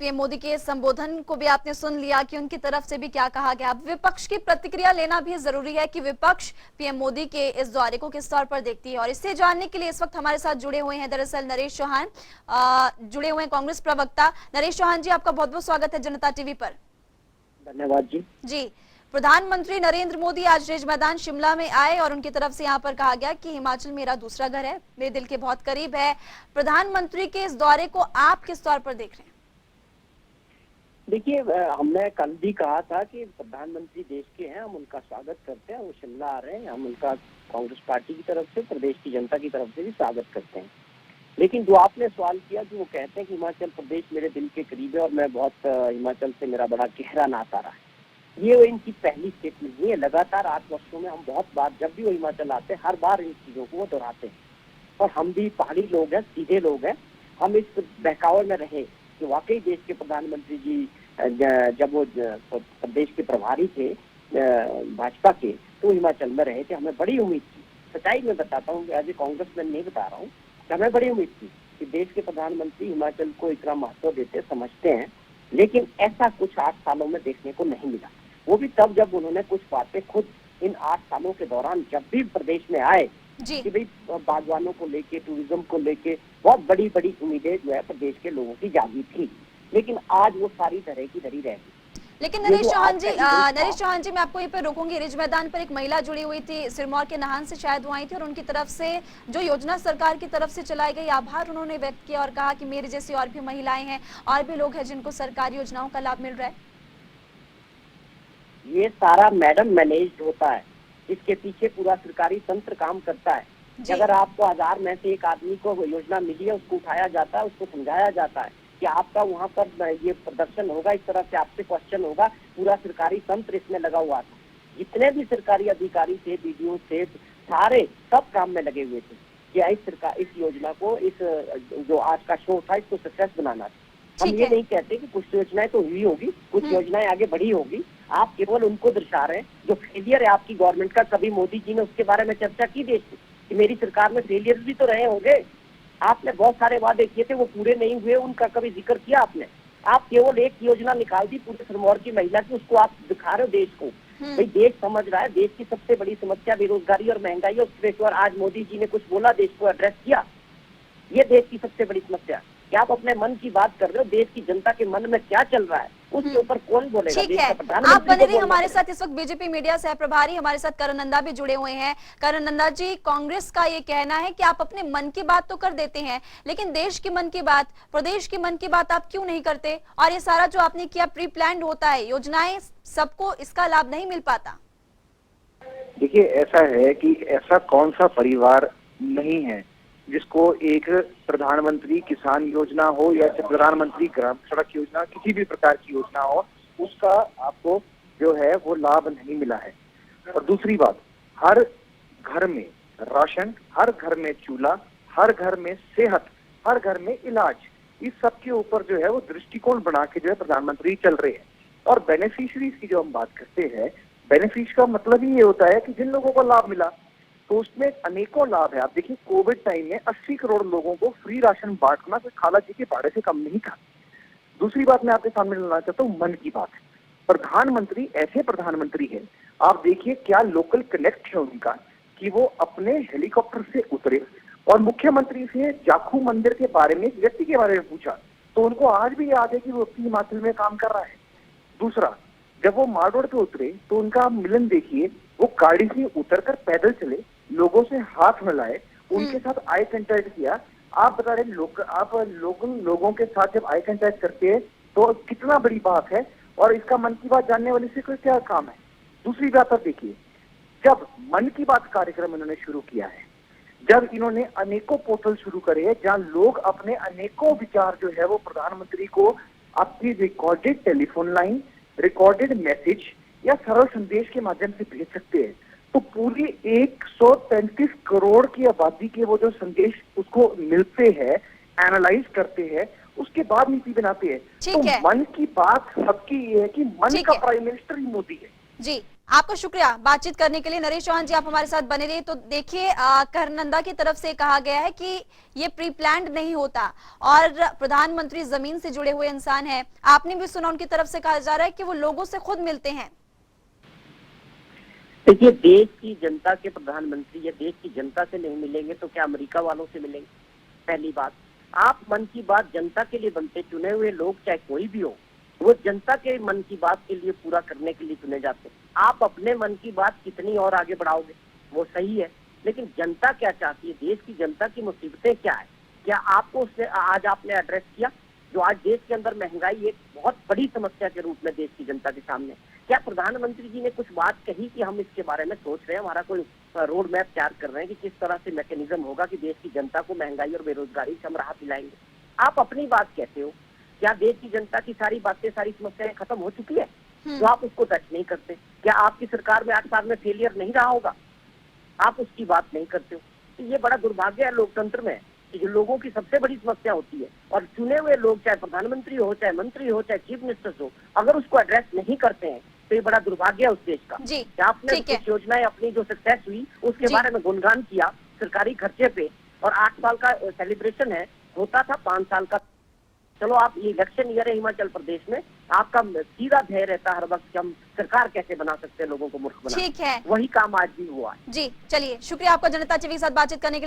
PM Modi के संबोधन को भी आपने सुन लिया कि उनकी तरफ से भी क्या कहा गया। अब विपक्ष की प्रतिक्रिया लेना भी जरूरी है कि विपक्ष पीएम मोदी के इस दौरे को किस तौर पर देखती है। और इससे जानने के लिए इस वक्त हमारे साथ जुड़े हुए हैं दरअसल नरेश चौहान, जुड़े हुए हैं कांग्रेस प्रवक्ता। नरेश चौहान जी, आपका बहुत बहुत स्वागत है जनता टीवी पर। धन्यवाद जी। जी, प्रधानमंत्री नरेंद्र मोदी आज रिज मैदान शिमला में आए और उनकी तरफ से यहाँ पर कहा गया कि हिमाचल मेरा दूसरा घर है, मेरे दिल के बहुत करीब है। प्रधानमंत्री के इस दौरे को आप किस तौर पर देख रहे हैं? देखिए, हमने कल भी कहा था कि प्रधानमंत्री देश के हैं, हम उनका स्वागत करते हैं। वो शिमला आ रहे हैं, हम उनका कांग्रेस पार्टी की तरफ से, प्रदेश की जनता की तरफ से भी स्वागत करते हैं। लेकिन जो आपने सवाल किया कि वो कहते हैं कि हिमाचल प्रदेश मेरे दिल के करीब है और मैं बहुत हिमाचल से मेरा बड़ा गहरा नाता रहा है, ये इनकी पहली स्टेटमेंट नहीं है। लगातार 8 वर्षों में हम बहुत बार, जब भी वो हिमाचल आते हैं, हर बार इन चीजों को वो दोहराते हैं। और हम भी पहाड़ी लोग हैं, सीधे लोग हैं, हम इस बहकावे में रहे कि वाकई देश के प्रधानमंत्री जी जब वो प्रदेश के प्रभारी थे भाजपा के, तो हिमाचल में रहे थे। हमें बड़ी उम्मीद थी, सच्चाई में बताता हूँ, एज ए कांग्रेसमैन नहीं बता रहा हूँ, हमें बड़ी उम्मीद थी कि देश के प्रधानमंत्री हिमाचल को इतना महत्व देते, समझते हैं। लेकिन ऐसा कुछ 8 सालों में देखने को नहीं मिला। वो भी तब जब उन्होंने कुछ बातें खुद इन 8 सालों के दौरान जब भी प्रदेश में आए कि भाई बागवानों को लेके, टूरिज्म को लेके बहुत बड़ी बड़ी उम्मीदें जो है प्रदेश के लोगों की जागी थी, लेकिन आज वो सारी तरह की धरी रह गई। लेकिन नरेश चौहान जी मैं आपको यहीं पर रोकूंगी। रिज मैदान पर एक महिला जुड़ी हुई थी, सिरमौर के नाहन से शायद वो आई थी, और उनकी तरफ से जो योजना सरकार की तरफ से चलाई गई, आभार उन्होंने व्यक्त किया और कहा कि मेरे जैसी और भी महिलाएं हैं और भी लोग हैं जिनको सरकारी योजनाओं का लाभ मिल रहा है। ये सारा मैडम मैनेज्ड होता है, इसके पीछे पूरा सरकारी तंत्र काम करता है। अगर आपको 1000 में से एक आदमी को योजना मिली है, उसको उठाया जाता है, उसको समझाया जाता है कि आपका वहाँ पर ये प्रदर्शन होगा, इस तरह से आपसे क्वेश्चन होगा। पूरा सरकारी तंत्र इसमें लगा हुआ था, जितने भी सरकारी अधिकारी थे, बीडीओ थे, सारे सब काम में लगे हुए थे कि इस योजना को, इस जो आज का शो था, इसको सक्सेस बनाना था। हम ये नहीं कहते कि कुछ योजनाएं तो हुई होगी, कुछ योजनाएं आगे बढ़ी होगी, आप केवल उनको दर्शा रहे हैं जो फेलियर है आपकी गवर्नमेंट का। कभी मोदी जी ने उसके बारे में चर्चा की देश में कि मेरी सरकार में फेलियर भी तो रहे होंगे? आपने बहुत सारे वादे किए थे, वो पूरे नहीं हुए, उनका कभी जिक्र किया आपने? आप केवल एक योजना निकाल दी पूरे सिरमौर की महिला की, उसको आप दिखा रहे हो देश को। भाई देश समझ रहा है, देश की सबसे बड़ी समस्या बेरोजगारी और महंगाई है, उसके ऊपर आज मोदी जी ने कुछ बोला, देश को एड्रेस किया। ये देश की सबसे बड़ी समस्या। क्या आप अपने मन की बात कर रहे हो? देश की जनता के मन में क्या चल रहा है उसके ऊपर कौन बोलेगा? ठीक है, आप बने रहिए हमारे साथ। इस वक्त बीजेपी मीडिया सह प्रभारी हमारे साथ करण नंदा भी जुड़े हुए हैं। करण नंदा जी, कांग्रेस का ये कहना है कि आप अपने मन की बात तो कर देते हैं, लेकिन देश की मन की बात, प्रदेश की मन की बात आप क्यों नहीं करते? और ये सारा जो आपने किया प्री प्लान्ड होता है, योजनाएं, सबको इसका लाभ नहीं मिल पाता। देखिए, ऐसा है कि ऐसा कौन सा परिवार नहीं है जिसको एक प्रधानमंत्री किसान योजना हो या प्रधानमंत्री ग्राम सड़क योजना, किसी भी प्रकार की योजना हो, उसका आपको जो है वो लाभ नहीं मिला है। और दूसरी बात, हर घर में राशन, हर घर में चूल्हा, हर घर में सेहत, हर घर में इलाज, इस सब के ऊपर जो है वो दृष्टिकोण बना के जो है प्रधानमंत्री चल रहे हैं। और बेनिफिशियरीज की जो हम बात करते हैं, बेनिफिश का मतलब ही ये होता है कि जिन लोगों को लाभ मिला, तो उसमें अनेकों लाभ है। आप देखिए, कोविड टाइम में 80 करोड़ लोगों को फ्री राशन बांटना कोई खाला जी के भाड़े से कम नहीं था। दूसरी बात मैं आपके सामने लाना चाहता हूँ, मन की बात। प्रधानमंत्री ऐसे प्रधानमंत्री है, आप देखिए क्या लोकल कनेक्ट है उनका कि वो अपने हेलीकॉप्टर से उतरे और मुख्यमंत्री से जाखू मंदिर के बारे में, व्यक्ति के बारे में पूछा, तो उनको आज भी याद है कि वो हिमाचल में काम कर रहा है। दूसरा, जब वो माल रोड पे उतरे तो उनका मिलन देखिए, वो गाड़ी से उतरकर पैदल चले, लोगों से हाथ मिलाए, उनके साथ आई कांटेक्ट किया। आप बता रहे लोगों के साथ जब आई कांटेक्ट करते हैं तो कितना बड़ी बात है, और इसका मन की बात जानने वाले से कोई क्या काम है? दूसरी बात आप देखिए, जब मन की बात कार्यक्रम इन्होंने शुरू किया है, जब इन्होंने अनेकों पोर्टल शुरू करे हैं जहां लोग अपने अनेकों विचार जो है वो प्रधानमंत्री को अपनी recorded telephone line, recorded message या सरल संदेश के माध्यम से भेज सकते हैं, तो पूरी 135 करोड़ की आबादी के वो जो संदेश उसको मिलते हैं, एनालाइज करते हैं, उसके बाद नीति बनाते हैं। तो मन की बात सबकी ये है कि मन का प्राइम मिनिस्टर ही मोदी है। जी, आपका शुक्रिया बातचीत करने के लिए। नरेश चौहान जी, आप हमारे साथ बने रहिए। तो देखिए, करनंदा की तरफ से कहा गया है कि ये प्री प्लान्ड नहीं होता और प्रधानमंत्री जमीन से जुड़े हुए इंसान हैं। आपने भी सुना, उनकी तरफ से कहा जा रहा है कि वो लोगों से खुद मिलते हैं। देखिए, देश की जनता के प्रधानमंत्री या देश की जनता से नहीं मिलेंगे तो क्या अमेरिका वालों से मिलेंगे? पहली बात, आप मन की बात जनता के लिए बनते, चुने हुए लोग चाहे कोई भी हो, वो जनता के मन की बात के लिए पूरा करने के लिए चुने जाते हैं। आप अपने मन की बात कितनी और आगे बढ़ाओगे, वो सही है, लेकिन जनता क्या चाहती है, देश की जनता की मुसीबतें क्या है, क्या आपको उससे आज आपने एड्रेस किया? जो आज देश के अंदर महंगाई एक बहुत बड़ी समस्या के रूप में देश की जनता के सामने, क्या प्रधानमंत्री जी ने कुछ बात कही कि हम इसके बारे में सोच रहे हैं, हमारा कोई रोड मैप तैयार कर रहे हैं कि किस तरह से मैकेनिज्म होगा कि देश की जनता को महंगाई और बेरोजगारी से हम राहत दिलाएंगे? आप अपनी बात कहते हो, क्या देश की जनता की सारी बातें, सारी समस्याएं खत्म हो चुकी है तो आप उसको टच नहीं करते? क्या आपकी सरकार में 8 साल में फेलियर नहीं रहा होगा, आप उसकी बात नहीं करते हो? तो ये बड़ा दुर्भाग्य है लोकतंत्र में कि जो लोगों की सबसे बड़ी समस्या होती है और चुने हुए लोग, चाहे प्रधानमंत्री हो, चाहे मंत्री हो, चाहे चीफ मिनिस्टर हो, अगर उसको एड्रेस नहीं करते हैं तो ये बड़ा दुर्भाग्य है उस देश का। जी, आपने ठीक है। कुछ योजनाएं अपनी जो सक्सेस हुई उसके जी। बारे में गुणगान किया सरकारी खर्चे पे, और 8 साल का सेलिब्रेशन है, होता था 5 साल का। चलो, आप ये इलेक्शन ईयर है हिमाचल प्रदेश में, आपका सीधा ध्येय रहता है हर वक्त कि हम सरकार कैसे बना सकते हैं, लोगों को मूर्ख बना। ठीक है, वही काम आज भी हुआ है। जी। चलिए, शुक्रिया आपका जनता टीवी के साथ बातचीत करने के लिए।